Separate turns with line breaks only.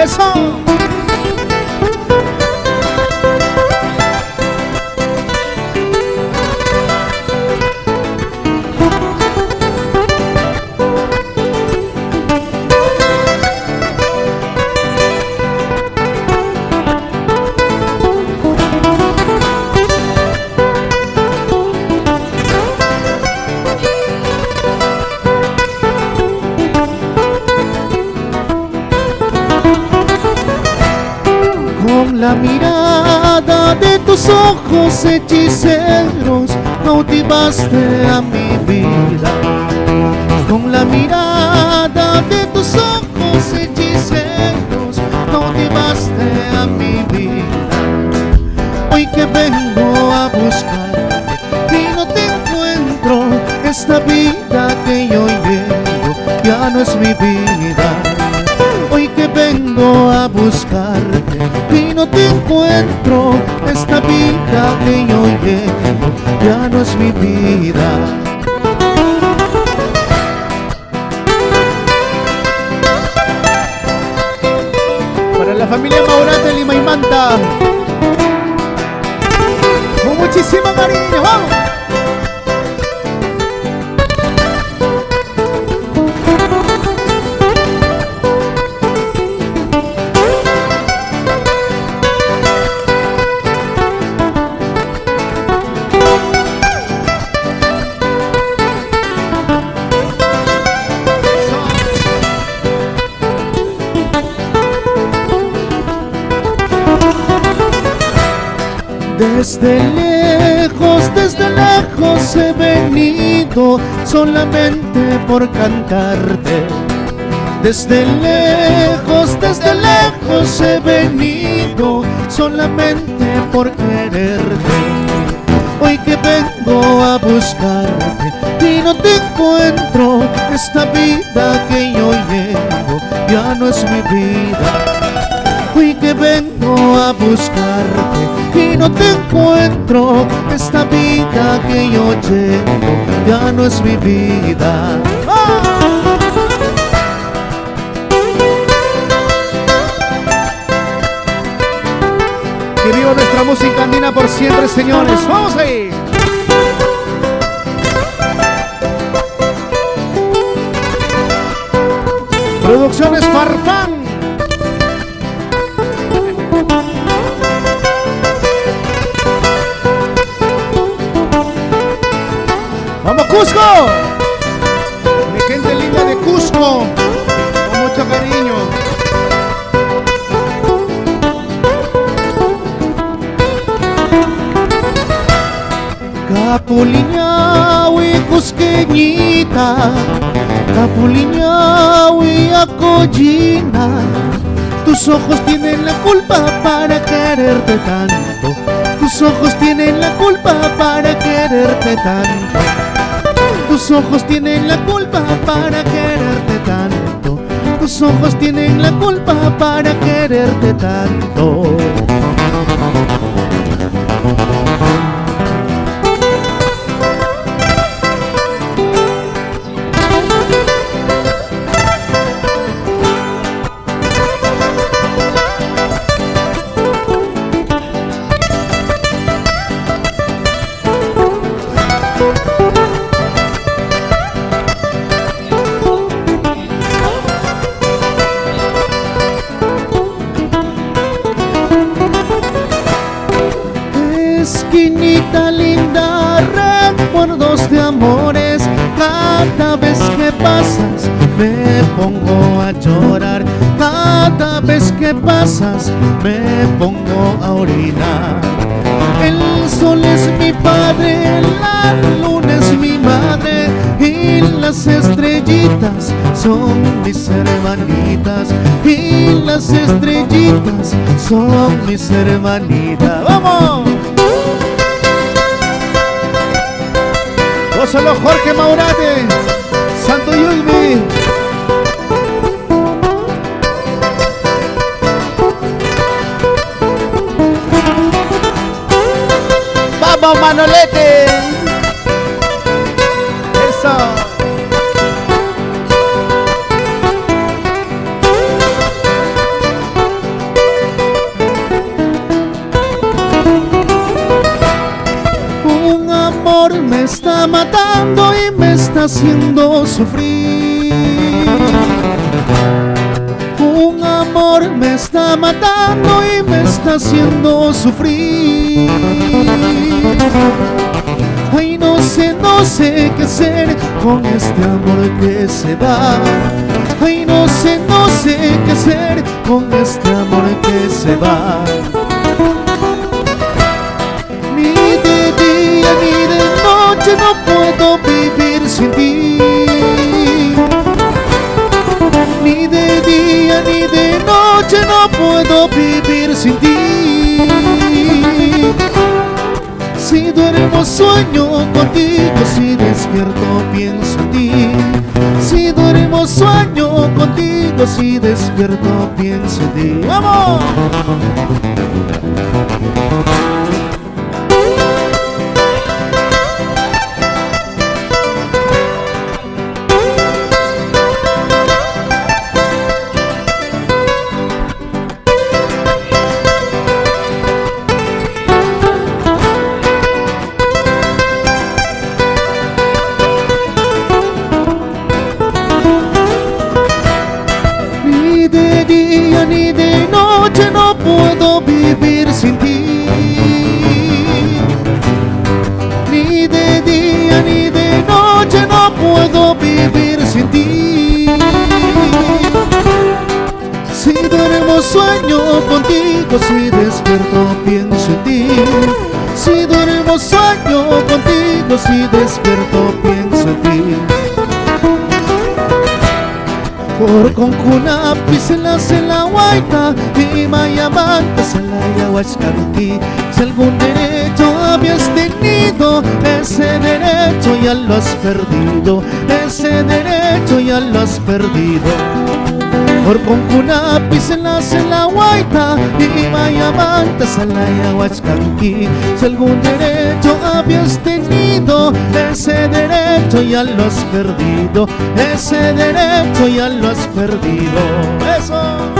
Eso.
Con la mirada de tus ojos hechiceros cautivaste a mi vida. Con la mirada de tus ojos hechiceros cautivaste a mi vida. Hoy que vengo a buscarte y no te encuentro, esta vida que yo llevo ya no es mi vida. Hoy que vengo a buscarte y no te encuentro, esta vida que yo llevo ya no es mi vida.
Para la familia Maurate, Lima y Manta, con muchísimo cariño, ¡vamos!
Desde lejos he venido solamente por cantarte. Desde lejos he venido solamente por quererte. Hoy que vengo a buscarte y no te encuentro, esta vida que yo llevo ya no es mi vida. Hoy que vengo a buscarte y no te encuentro, esta vida que yo llevo ya no es mi vida.
Que viva nuestra música andina por siempre, señores. ¡Vamos ahí! Producciones Farfán. ¡Vamos, Cusco! Mi gente linda de Cusco, con mucho cariño.
Capuliñawi cusqueñita, Capuliñawi acollina, tus ojos tienen la culpa para quererte tanto. Tus ojos tienen la culpa para quererte tanto. Tus ojos tienen la culpa para quererte tanto. Tus ojos tienen la culpa para quererte tanto. Esquinita linda, recuerdos de amores. Cada vez que pasas me pongo a llorar. Cada vez que pasas me pongo a orinar. El sol es mi padre, la luna es mi madre y las estrellitas son mis hermanitas. Y las estrellitas son mis hermanitas. ¡Vamos!
Solo Jorge Maurate, Santo Yulbi. ¡Vamos, Manolete! ¡Eso!
está matando y me está haciendo sufrir. Un amor me está matando y me está haciendo sufrir. Ay, no sé qué hacer con este amor que se va. Ay, no sé qué hacer con este amor que se va. Ni de día ni de noche no puedo vivir sin ti. Ni de día ni de noche no puedo vivir sin ti. Si duermo sueño contigo, si despierto pienso en ti. Si duermo sueño contigo, si despierto pienso en ti. ¡Vamos! Ni de día ni de noche no puedo vivir sin ti. Ni de día ni de noche no puedo vivir sin ti. Si duermo sueño contigo, si despierto pienso en ti. Si duermo sueño contigo, si despierto pienso en ti. Por concuna piselas en la huayta y mayamantas en la yahuascanti. Si algún derecho habías tenido, ese derecho ya lo has perdido. Ese derecho ya lo has perdido. Por concuna piselas en la huayta y mayamantas en la yahuascanti. Si algún derecho habías tenido, ese derecho ya lo has perdido. Ese derecho ya lo has perdido. ¡Eso!